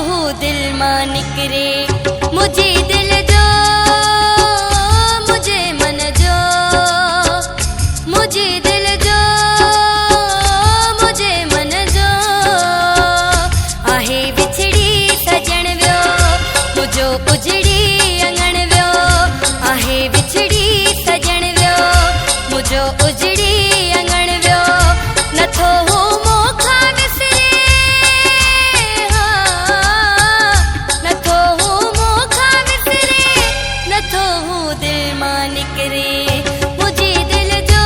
हू दिल मां निकरे, मुझे दिल जो मुझे मन जो, मुझे दिल जो मुझे मन जो। आहे विछड़ी सजण वियो मुझो उजड़ी अंगण वियो, आहे विछड़ी सजण वियो मुझो उजड़ी अंगण वियो। नथो हू मोखा विसरे, नथो हू मोखा विसरे, नथो हू दिल मां निकरे, मुझे दिल जो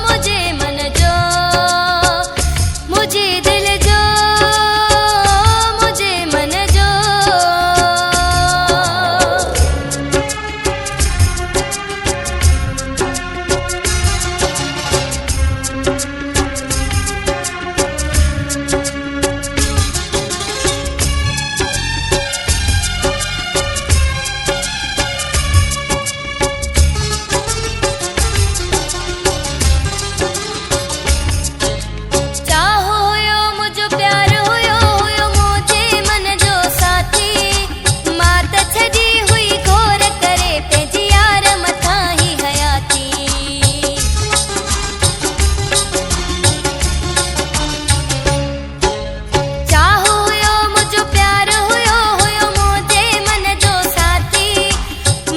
मुझे मन जो, मुझे दिल जो मुझे मन जो। चाहो हुयो मुझो प्यार हुयो हुयो मुझे मन जो साथी, मां त छॾी हुई घोर करे पंहिंजी यार मथां ही हयाती। चाहो हुयो मुझो प्यार हुयो हुयो मुझे मन जो साथी,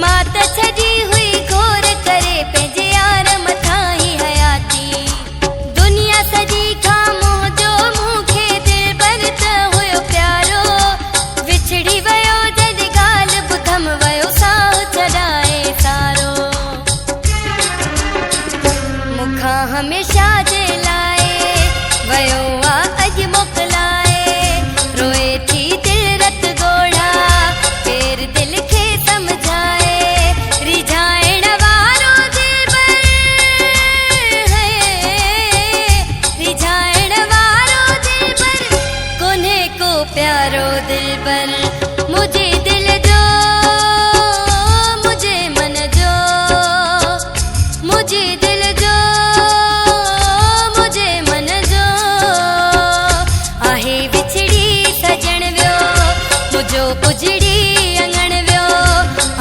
मां त छॾी हुई घोर करे पंहिंजे यार मथां ही हयाती। दुनिया सॼी खां मुंहिंजो मूंखे दिल पर त हुयो प्यारो, विछड़ी वियो जॾहिं ॻाल्हि ॿुधम वियो साह छॾाए सारो। मूंखां हमेशा जे लाइ वियो आ अॼु मोकिलाए, रोए थी दिल रत ॻोढ़ा केर दिल खे सम्झाए। रिझाइण वारो दिलबर है, रिझाइण वारो दिलबर कोन्हे को प्यारो दिलबर, मुझे दिल जो मुझे मन जो, मुझे दिल जो मुझे मन जो। आहे विछड़ी सजण वियो मुझो उजड़ी अंगण वियो,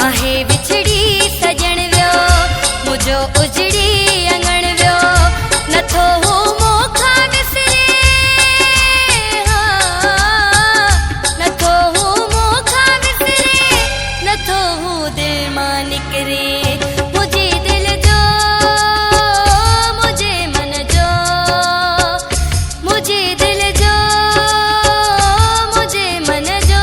आहे विछड़ी सजण वियो मुझो उजड़ी अंगण वियो। नथो हू मोखा विसरे, नथो हू मोखा विसरे, नथो हू दिल मां निकरे, मुझे दिल जो मुझे मन जो, मुझे दिल जो मुझे मन जो।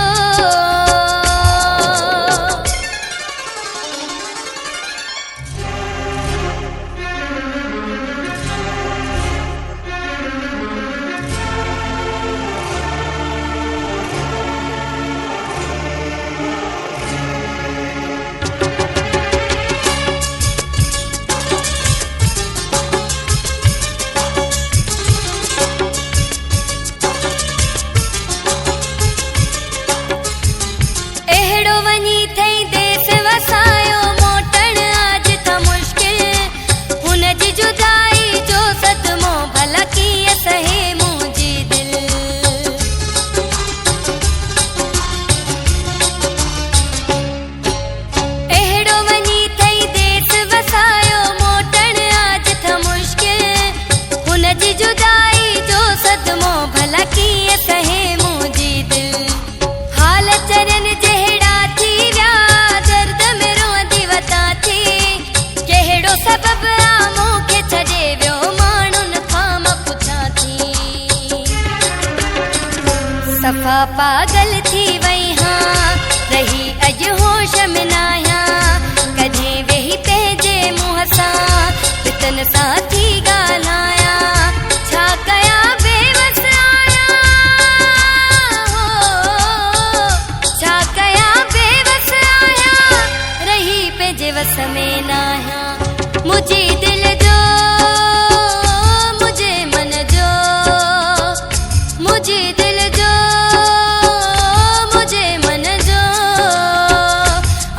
अहिड़ो वञी थई देस वसायो मोटण आज था मुश्किल, हुन जी जुदाई जो सदमो भला कीअं सहे मुंहिंजी दिल। अहिड़ो वञी थई देस वसायो मोटण आज था मुश्किल, हुन जी जुदाई जो सदमो भला कीअं सहे मुंहिंजी दिल। हाल चरन जहिड़ा थी विया दर्द में रोअंदी वता थी, कहिड़ो सबबु आ मूंखे छॾे वियो माण्हुनि खां मां पुछां थी। सफ़ा पागल थी वई हां रही अॼु होश में नाहियां, कॾहिं वेही पंहिंजे मुंहं सां पितन सां थी ॻाल्हायां। छा कयां बेवस आहियां, छा कयां बेवस आहियां, रही पंहिंजे वस में नाहियां। मुझे दिल जो मुझे मन जो, मुझे दिल जो मुझे मन जो।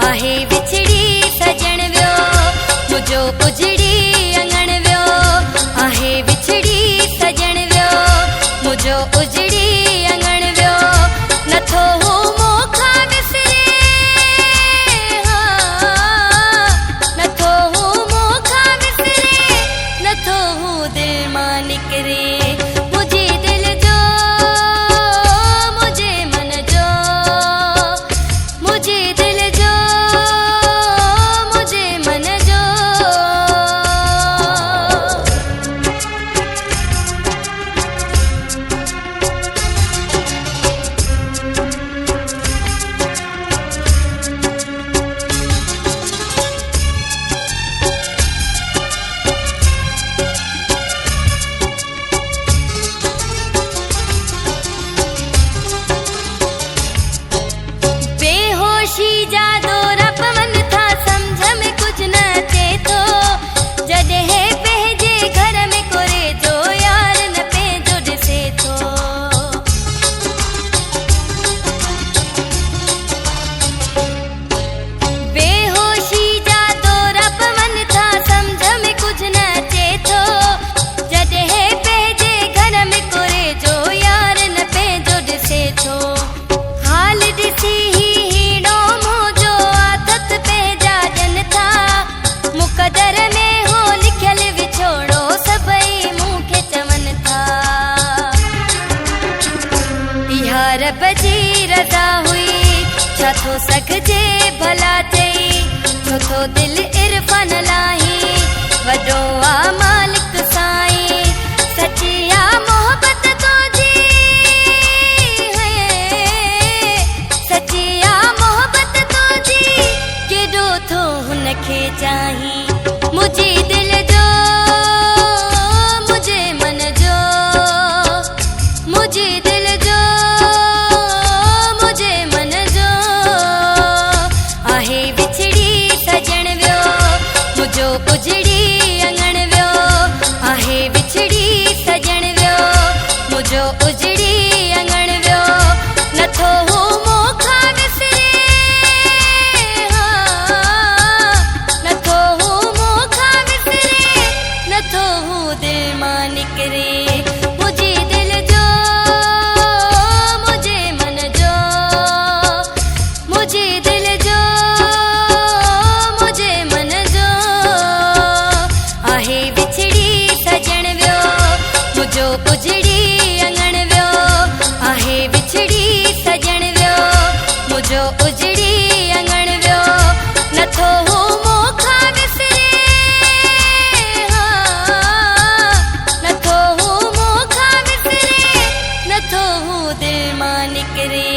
आहे विछड़ी सजण वियो मुझो उजड़ी अंगण वियो, आहे रब जी रज़ा हुई छा थो सघिजे भला चई छो थो दिल इरफान लाही वॾो आ मालिक साईं सची आ मोहबत तुंहिंजी सची आ मोहबत तुंहिंजी केॾो थो हुनखे चाही मुंहिंजी दिल जो मुंहिंजे मन जो मुंहिंजी दिल जो मुंहिंजे मन जो आहे विछड़ी सजण वियो मुंहिंजो उजड़ी अंगण वियो आहे विछड़ी सजण वियो मुंहिंजो उजड़ी अंगण वियो नथो हू मूंखां विसरे नथो हू मूंखां विसरे नथो हू दिल मां निकिरे मुंहिंजी दिल जो मुंहिंजे मन जो मुंहिंजी दिल जो मुंहिंजे मन जो आहे विछड़ी सजण वियो मुंहिंजो उजड़ी अंगण वियो आहे विछड़ी सजण वियो मुंहिंजो उजड़ी अंगण वियो नथो हू मूंखां विसरे नथो हू मूंखां विसरे नथो हू दिल मां निकिरे